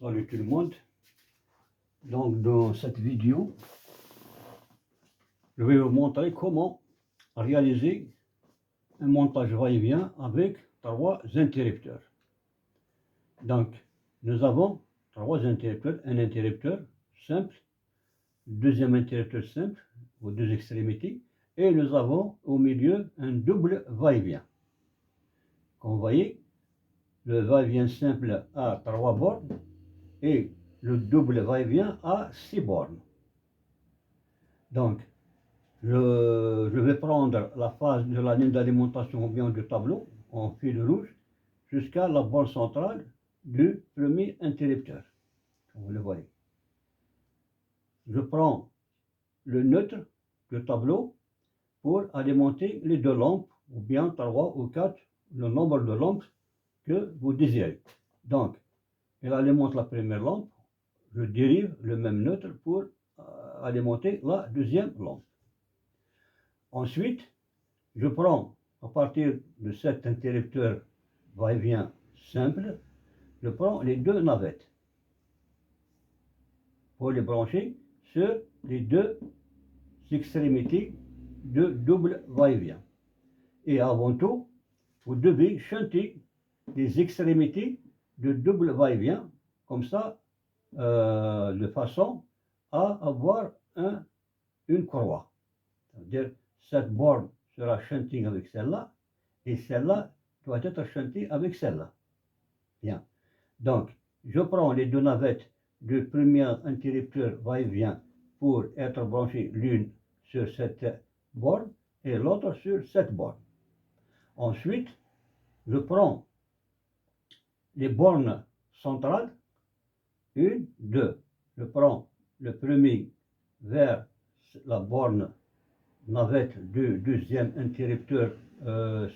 Salut tout le monde. Donc dans cette vidéo, je vais vous montrer comment réaliser un montage va-et-vient avec trois interrupteurs. Donc nous avons trois interrupteurs, un interrupteur simple, deuxième interrupteur simple aux deux extrémités, et nous avons au milieu un double va-et-vient. Comme vous voyez, le va-et-vient simple a 3 bornes et le double va-et-vient à 6 bornes. Donc, je vais prendre la phase de la ligne d'alimentation ou bien du tableau en fil rouge jusqu'à la borne centrale du premier interrupteur, comme vous le voyez. Je prends le neutre du tableau pour alimenter les deux lampes, ou bien 3 ou 4, le nombre de lampes que vous désirez. Donc, elle alimente la première lampe, je dérive le même neutre pour alimenter la deuxième lampe. Ensuite, je prends à partir de cet interrupteur va-et-vient simple, je prends les deux navettes pour les brancher sur les deux extrémités de double va-et-vient. Et avant tout, vous devez shunter les extrémités de double va-et-vient, comme ça, de façon à avoir une courroie. C'est-à-dire, cette borne sera shuntée avec celle-là, et celle-là doit être shuntée avec celle-là. Bien. Donc, je prends les deux navettes du premier interrupteur va-et-vient pour être branchées l'une sur cette borne et l'autre sur cette borne. Ensuite, je prends les bornes centrales, une, deux. Je prends le premier vers la borne navette du deuxième interrupteur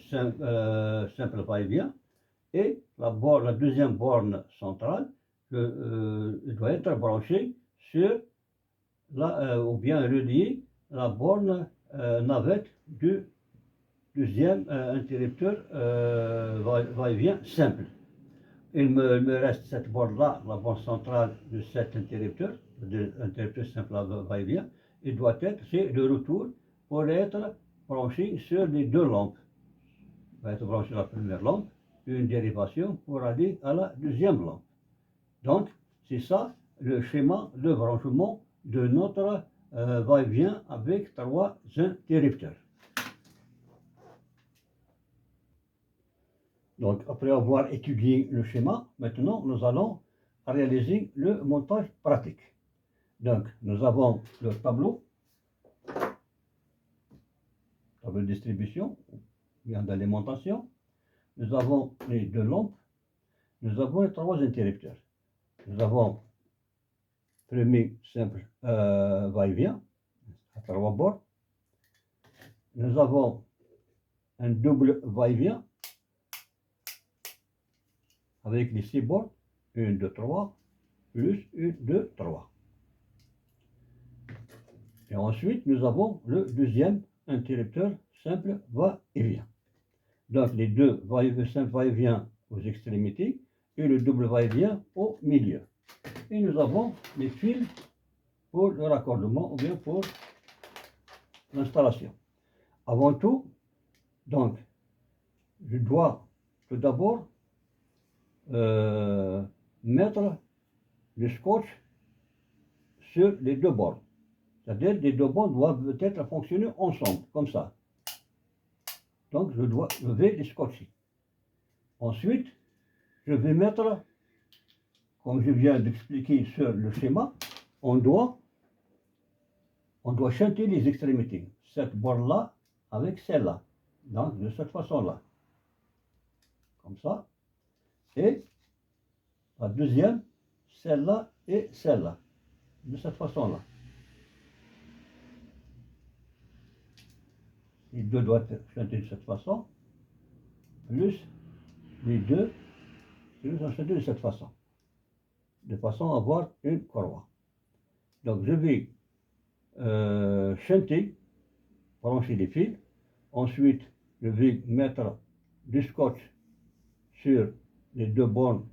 simple va-et-vient, et la deuxième borne centrale doit être branchée sur ou bien reliée la borne navette du deuxième interrupteur va-et-vient simple. Il me reste cette borne-là, la borne centrale de cet interrupteur, de l'interrupteur simple va-et-vient. Il doit être, c'est le retour pour être branché sur les deux lampes. Il va être branché la première lampe, une dérivation pour aller à la deuxième lampe. Donc, c'est ça le schéma de branchement de notre va-et-vient avec trois interrupteurs. Donc, après avoir étudié le schéma, maintenant nous allons réaliser le montage pratique. Donc, nous avons le tableau de distribution, bien d'alimentation. Nous avons les deux lampes. Nous avons les trois interrupteurs. Nous avons premier simple va-et-vient à 3 bords. Nous avons un double va-et-vient avec les 6 bords, 1, 2, 3, plus 1, 2, 3. Et ensuite, nous avons le deuxième interrupteur simple va-et-vient. Donc, les deux simple va-et-vient aux extrémités et le double va-et-vient au milieu. Et nous avons les fils pour le raccordement ou bien pour l'installation. Avant tout, donc, je dois tout d'abord mettre le scotch sur les deux bords. C'est-à-dire les deux bords doivent peut-être fonctionner ensemble, comme ça. Donc je vais les scotcher. Ensuite, je vais mettre, comme je viens d'expliquer sur le schéma, on doit shunter les extrémités. Cette borne-là avec celle-là. Donc de cette façon-là. Comme ça. Et la deuxième, celle-là et celle-là. De cette façon-là. Les deux doivent être shuntés de cette façon. Plus les deux sont shuntés de cette façon. De façon à avoir une courroie. Donc je vais shunter, brancher les fils. Ensuite, je vais mettre du scotch sur les deux bornes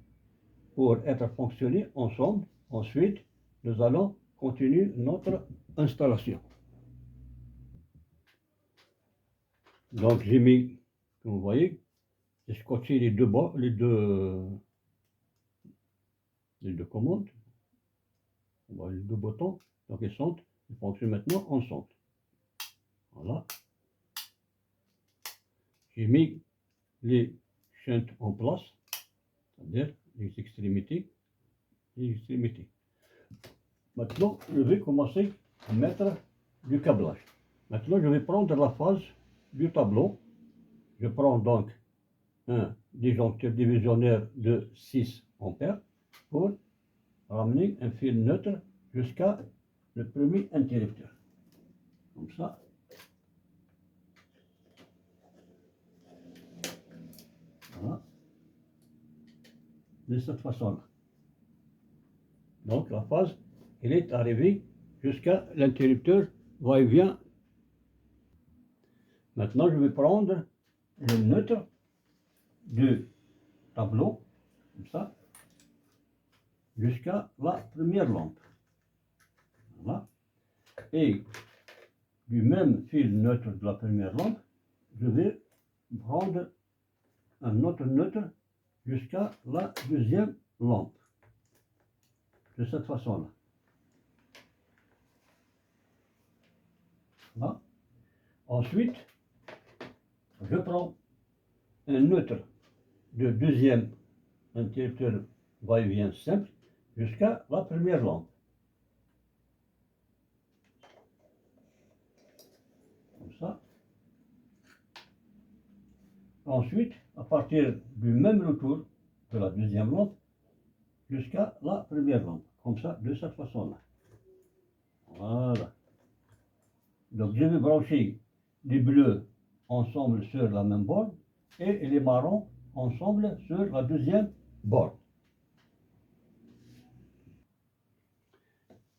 pour être fonctionnés ensemble. Ensuite, nous allons continuer notre installation. Donc j'ai mis, comme vous voyez, j'ai scotché les deux commandes, les deux boutons, donc ils fonctionnent maintenant ensemble. Voilà. J'ai mis les shunts en place, c'est-à-dire les extrémités. Maintenant, je vais commencer à mettre du câblage. Maintenant, je vais prendre la phase du tableau. Je prends donc un disjoncteur divisionnaire de 6 ampères pour ramener un fil neutre jusqu'à le premier interrupteur. Comme ça. Voilà. De cette façon-là. Donc la phase, elle est arrivée jusqu'à l'interrupteur va-et-vient. Maintenant, je vais prendre le neutre du tableau, comme ça, jusqu'à la première lampe. Voilà. Et du même fil neutre de la première lampe, je vais prendre un autre neutre jusqu'à la deuxième lampe. De cette façon-là. Voilà. Ensuite, je prends un neutre de deuxième interrupteur va-et-vient simple jusqu'à la première lampe. Comme ça. Ensuite, à partir du même retour de la deuxième lampe jusqu'à la première lampe. Comme ça, de cette façon-là. Voilà. Donc, je vais brancher les bleus ensemble sur la même borne et les marrons ensemble sur la deuxième borne.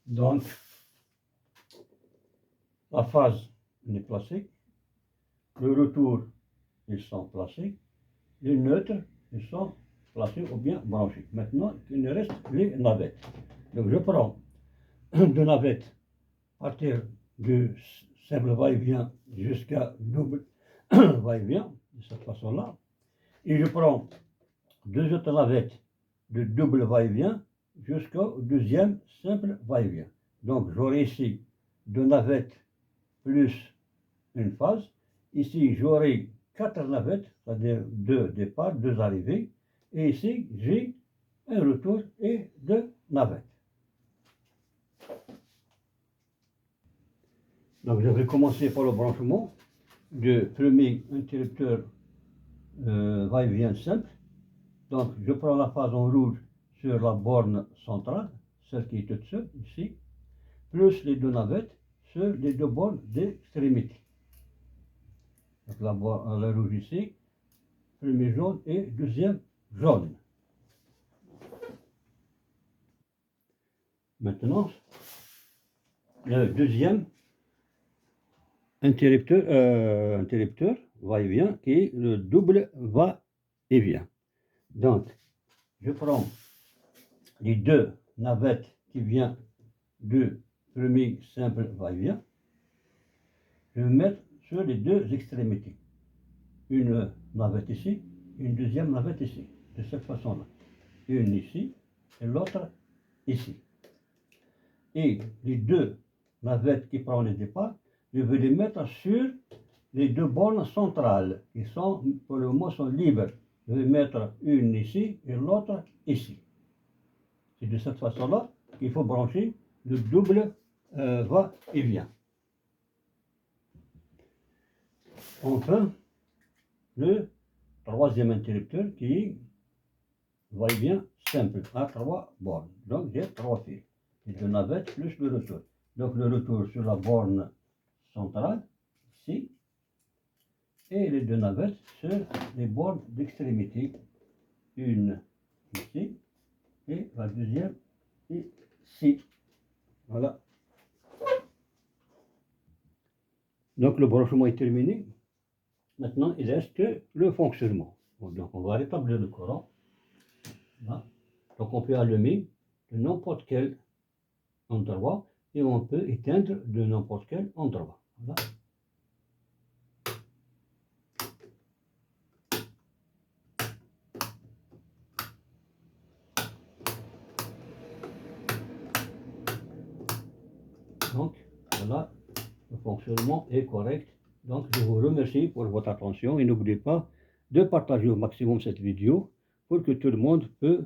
Donc, la phase est placée, le retour, ils sont placés, les neutres, ils sont placés ou bien branchés. Maintenant, il nous reste les navettes. Donc, je prends deux navettes à partir du simple va-et-vient jusqu'à double va-et-vient, de cette façon-là. Et je prends deux autres navettes de double va-et-vient jusqu'au deuxième simple va-et-vient. Donc, j'aurai ici deux navettes plus une phase. Ici, j'aurai 4 navettes, c'est-à-dire 2 départs, 2 arrivées. Et ici, j'ai un retour et 2 navettes. Donc, je vais commencer par le branchement du premier interrupteur va-et-vient simple. Donc, je prends la phase en rouge sur la borne centrale, celle qui est toute seule, ici, plus les deux navettes sur les deux bornes d'extrémité. Donc, la rouge ici, premier jaune et deuxième jaune. Maintenant, le deuxième interrupteur va-et-vient qui est le double va-et-vient. Donc, je prends les deux navettes qui viennent du premier simple va-et-vient. Je vais mettre sur les deux extrémités. Une navette ici, une deuxième navette ici, de cette façon-là. Une ici et l'autre ici. Et les deux navettes qui prennent le départ, je vais les mettre sur les deux bornes centrales, qui sont, pour le moment, sont libres. Je vais mettre une ici et l'autre ici. C'est de cette façon-là qu'il faut brancher le double va-et-vient. Enfin, le troisième interrupteur qui est va-et-vient simple à 3 bornes. Donc j'ai 3 fils. Les deux navettes plus le retour. Donc le retour sur la borne centrale, ici, et les deux navettes sur les bornes d'extrémité. Une ici et la deuxième ici. Voilà. Donc le branchement est terminé. Maintenant, il reste que le fonctionnement. Donc on va rétablir le courant. Là. Donc on peut allumer de n'importe quel endroit et on peut éteindre de n'importe quel endroit. Voilà. Donc voilà, le fonctionnement est correct. Donc je vous remercie pour votre attention et n'oubliez pas de partager au maximum cette vidéo pour que tout le monde peut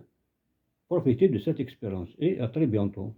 profiter de cette expérience. Et à très bientôt.